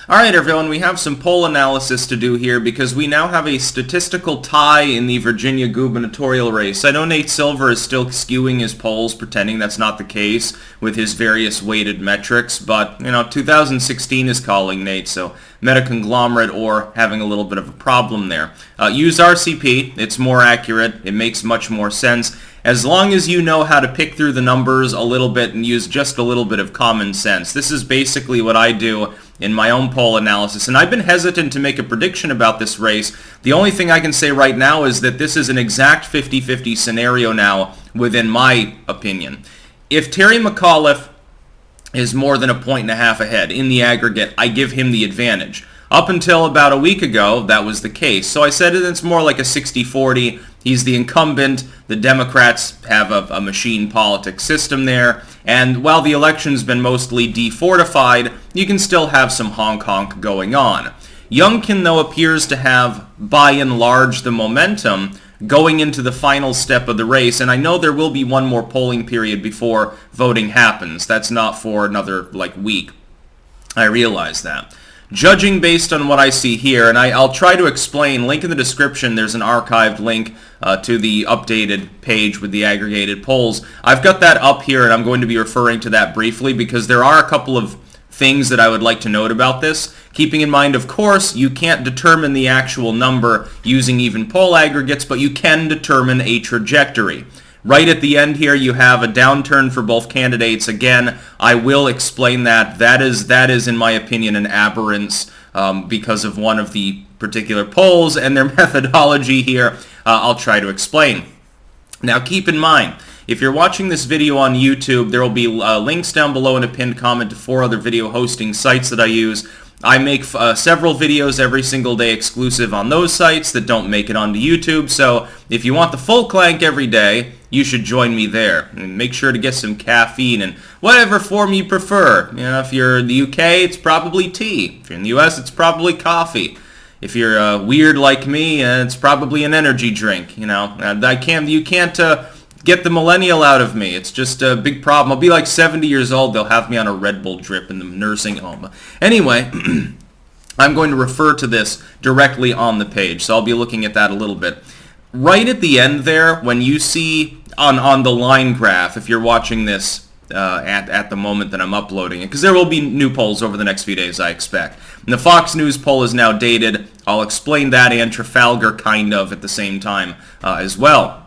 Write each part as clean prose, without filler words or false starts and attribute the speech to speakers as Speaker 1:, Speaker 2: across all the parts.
Speaker 1: Alright everyone, we have some poll analysis to do here because we now have a statistical tie in the Virginia gubernatorial race. I know Nate Silver is still skewing his polls, pretending that's not the case with his various weighted metrics, but, 2016 is calling Nate, so meta-conglomerate or having a little bit of a problem there. Use RCP, it's more accurate, it makes much more sense, as long as you know how to pick through the numbers a little bit and use just a little bit of common sense. This is basically what I do in my own poll analysis, and I've been hesitant to make a prediction about this race. The only thing I can say right now is that this is an exact 50-50 scenario now, within my opinion. If Terry Mcauliffe is more than 1.5 points ahead in the aggregate, I give him the advantage. Up until about a week ago, that was the case. So I said it's more like a 60-40. He's the incumbent. The Democrats have a machine politics system there. And while the election's been mostly defortified, you can still have some honk-honk going on. Youngkin, though, appears to have, by and large, the momentum going into the final step of the race. And I know there will be one more polling period before voting happens. That's not for another, week. I realize that. Judging based on what I see here, and I'll try to explain, link in the description, there's an archived link to the updated page with the aggregated polls. I've got that up here, and I'm going to be referring to that briefly because there are a couple of things that I would like to note about this. Keeping in mind, of course, you can't determine the actual number using even poll aggregates, but you can determine a trajectory. Right at the end here, you have a downturn for both candidates. Again, I will explain that. That is, in my opinion, an aberrance because of one of the particular polls and their methodology here. I'll try to explain. Now, keep in mind, if you're watching this video on YouTube, there will be links down below in a pinned comment to 4 other video hosting sites that I use. I make several videos every single day exclusive on those sites that don't make it onto YouTube, so if you want the full clank every day, you should join me there. And make sure to get some caffeine in whatever form you prefer. If you're in the UK, it's probably tea. If you're in the US, it's probably coffee. If you're weird like me, it's probably an energy drink. You can't get the millennial out of me. It's just a big problem. I'll be like 70 years old. They'll have me on a Red Bull drip in the nursing home. Anyway, I'm going to refer to this directly on the page, so I'll be looking at that a little bit. Right at the end there, when you see on the line graph, if you're watching this at the moment that I'm uploading it, because there will be new polls over the next few days, I expect. And the Fox News poll is now dated. I'll explain that and Trafalgar kind of at the same time as well.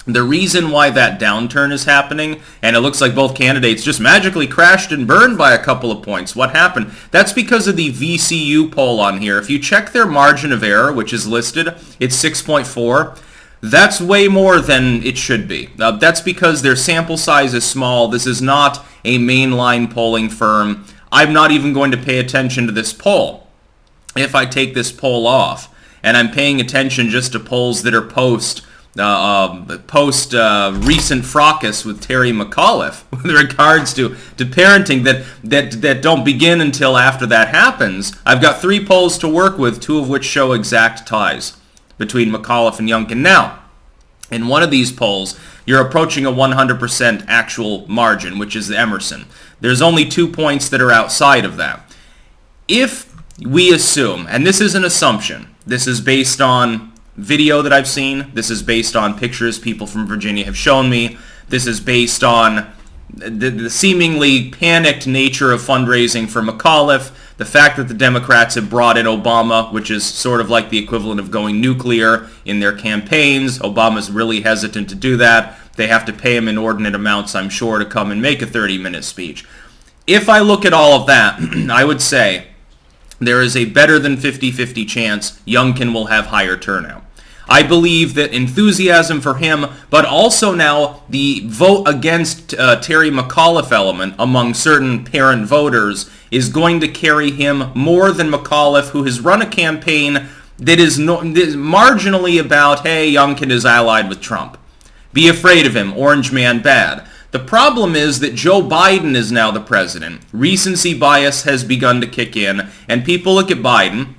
Speaker 1: The reason why that downturn is happening, and it looks like both candidates just magically crashed and burned by a couple of points. What happened? That's because of the VCU poll on here. If you check their margin of error, which is listed, it's 6.4. That's way more than it should be. That's because their sample size is small. This is not a mainline polling firm. I'm not even going to pay attention to this poll. If I take this poll off, and I'm paying attention just to polls that are post recent fracas with Terry Mcauliffe with regards to parenting that don't begin until after that happens. I've got 3 polls to work with, 2 of which show exact ties between Mcauliffe and Youngkin. Now, in one of these polls, you're approaching a 100% actual margin, which is Emerson. There's only 2 points that are outside of that. If we assume, and this is an assumption, this is based on video that I've seen, this is based on pictures people from Virginia have shown me, this is based on the seemingly panicked nature of fundraising for Mcauliffe, the fact that the Democrats have brought in Obama, which is sort of like the equivalent of going nuclear in their campaigns. Obama's really hesitant to do that. They have to pay him inordinate amounts, I'm sure, to come and make a 30-minute speech. If I look at all of that, I would say there is a better than 50-50 chance Youngkin will have higher turnout. I believe that enthusiasm for him, but also now the vote against Terry Mcauliffe element among certain parent voters is going to carry him more than Mcauliffe, who has run a campaign that is marginally about, hey, Youngkin is allied with Trump. Be afraid of him, orange man bad. The problem is that Joe Biden is now the president. Recency bias has begun to kick in, and people look at Biden,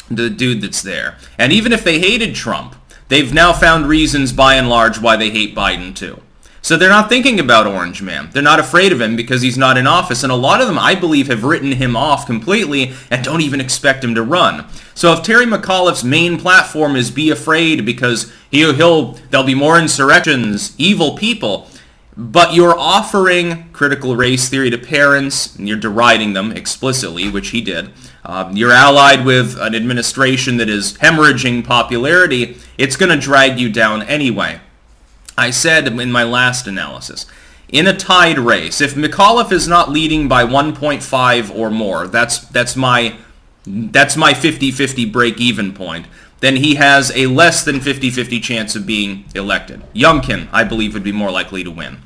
Speaker 1: the dude that's there. And even if they hated Trump, they've now found reasons by and large why they hate Biden too. So they're not thinking about Orange Man. They're not afraid of him because he's not in office. And a lot of them, I believe, have written him off completely and don't even expect him to run. So if Terry McAuliffe's main platform is be afraid because there'll be more insurrections, evil people, but you're offering critical race theory to parents, and you're deriding them explicitly, which he did. You're allied with an administration that is hemorrhaging popularity. It's going to drag you down anyway. I said in my last analysis, in a tied race, if Mcauliffe is not leading by 1.5 or more, that's my 50-50 break-even point, then he has a less than 50-50 chance of being elected. Youngkin, I believe, would be more likely to win.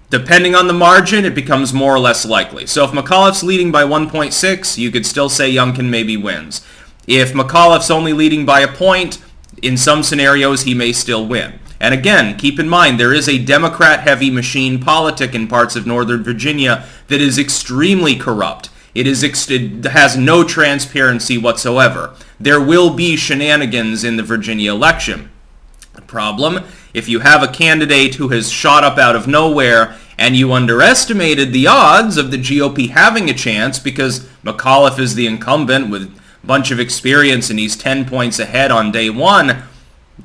Speaker 1: Depending on the margin, it becomes more or less likely. So if McAuliffe's leading by 1.6, you could still say Youngkin maybe wins. If McAuliffe's only leading by a point, in some scenarios, he may still win. And again, keep in mind, there is a Democrat-heavy machine politic in parts of Northern Virginia that is extremely corrupt. It has no transparency whatsoever. There will be shenanigans in the Virginia election. The problem, if you have a candidate who has shot up out of nowhere and you underestimated the odds of the GOP having a chance because McAuliffe is the incumbent with a bunch of experience and he's 10 points ahead on day one,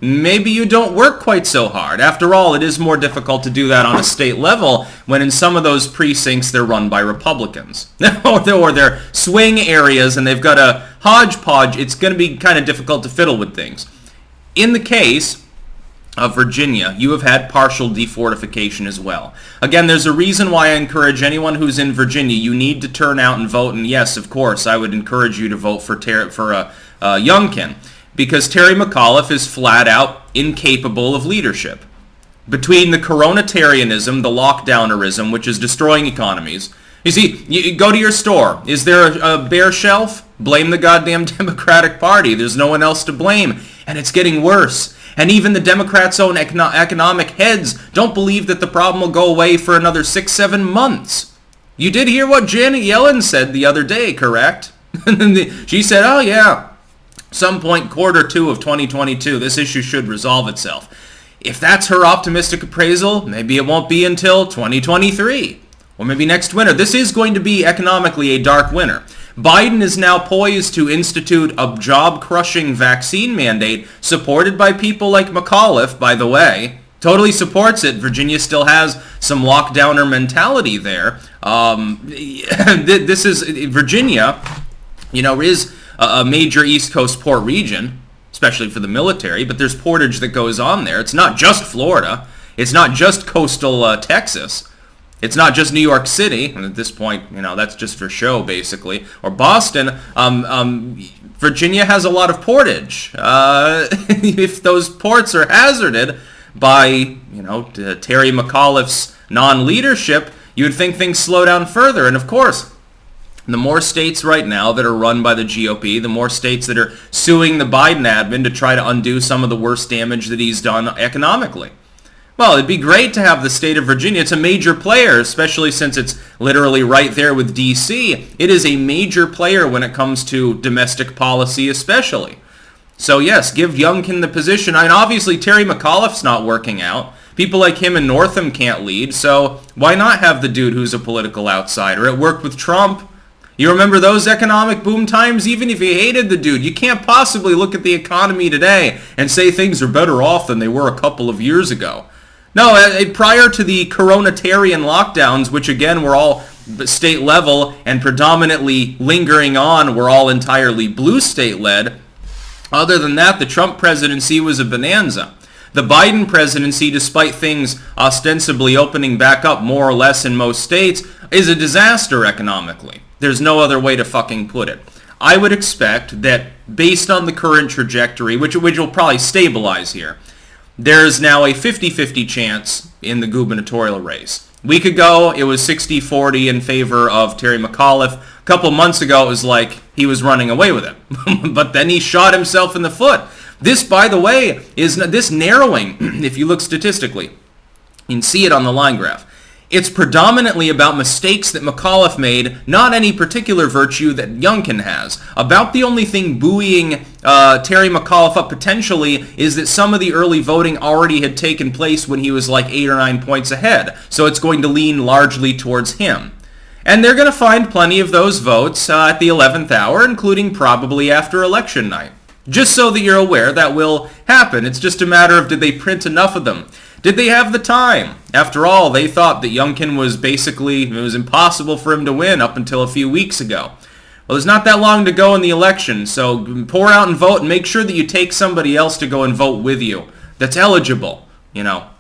Speaker 1: maybe you don't work quite so hard. After all, it is more difficult to do that on a state level when in some of those precincts they're run by Republicans. or they're swing areas and they've got a hodgepodge. It's going to be kind of difficult to fiddle with things. In the case of Virginia, you have had partial defortification as well. Again, there's a reason why I encourage anyone who's in Virginia, you need to turn out and vote. And yes, of course, I would encourage you to vote for Youngkin. Because Terry McAuliffe is flat out incapable of leadership. Between the coronatarianism, the lockdownerism, which is destroying economies. You see, you go to your store. Is there a bare shelf? Blame the goddamn Democratic Party. There's no one else to blame. And it's getting worse. And even the Democrats' own economic heads don't believe that the problem will go away for another 6-7 months. You did hear what Janet Yellen said the other day, correct? She said, oh yeah, some point Q2 of 2022, this issue should resolve itself. If that's her optimistic appraisal, maybe it won't be until 2023. Or maybe next winter. This is going to be economically a dark winter. Biden is now poised to institute a job-crushing vaccine mandate supported by people like Mcauliffe, by the way. Totally supports it. Virginia still has some lockdowner mentality there. This is Virginia, is a major East Coast port region, especially for the military, but there's portage that goes on there. It's not just Florida. It's not just coastal Texas. It's not just New York City. And at this point, that's just for show, basically. Or Boston. Virginia has a lot of portage. If those ports are hazarded by, Terry McAuliffe's non-leadership, you would think things slow down further. And of course, the more states right now that are run by the GOP, the more states that are suing the Biden admin to try to undo some of the worst damage that he's done economically. Well, it'd be great to have the state of Virginia. It's a major player, especially since it's literally right there with D.C. It is a major player when it comes to domestic policy especially. So yes, give Youngkin the position. I mean, obviously Terry McAuliffe's not working out. People like him in Northam can't lead, so why not have the dude who's a political outsider? It worked with Trump. You remember those economic boom times? Even if you hated the dude, you can't possibly look at the economy today and say things are better off than they were a couple of years ago. No, prior to the coronatarian lockdowns, which again were all state level and predominantly lingering on, were all entirely blue state led. Other than that, the Trump presidency was a bonanza. The Biden presidency, despite things ostensibly opening back up more or less in most states, is a disaster economically. There's no other way to fucking put it. I would expect that based on the current trajectory, which will probably stabilize here, there's now a 50-50 chance in the gubernatorial race. A week ago, it was 60-40 in favor of Terry McAuliffe. A couple months ago, it was like he was running away with it. But then he shot himself in the foot. This, by the way, is this narrowing, if you look statistically, you can see it on the line graph. It's predominantly about mistakes that Mcauliffe made, not any particular virtue that Youngkin has. About the only thing buoying Terry Mcauliffe up potentially is that some of the early voting already had taken place when he was like 8 or 9 points ahead, so it's going to lean largely towards him. And they're going to find plenty of those votes at the 11th hour, including probably after election night. Just so that you're aware, that will happen. It's just a matter of did they print enough of them? Did they have the time? After all, they thought that Youngkin was basically, it was impossible for him to win up until a few weeks ago. Well, there's not that long to go in the election, so pour out and vote and make sure that you take somebody else to go and vote with you that's eligible.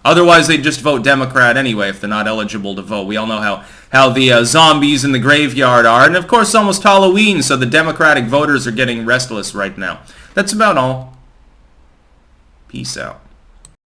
Speaker 1: Otherwise they just vote Democrat anyway if they're not eligible to vote. We all know how the zombies in the graveyard are. And of course, it's almost Halloween, so the Democratic voters are getting restless right now. That's about all. Peace out.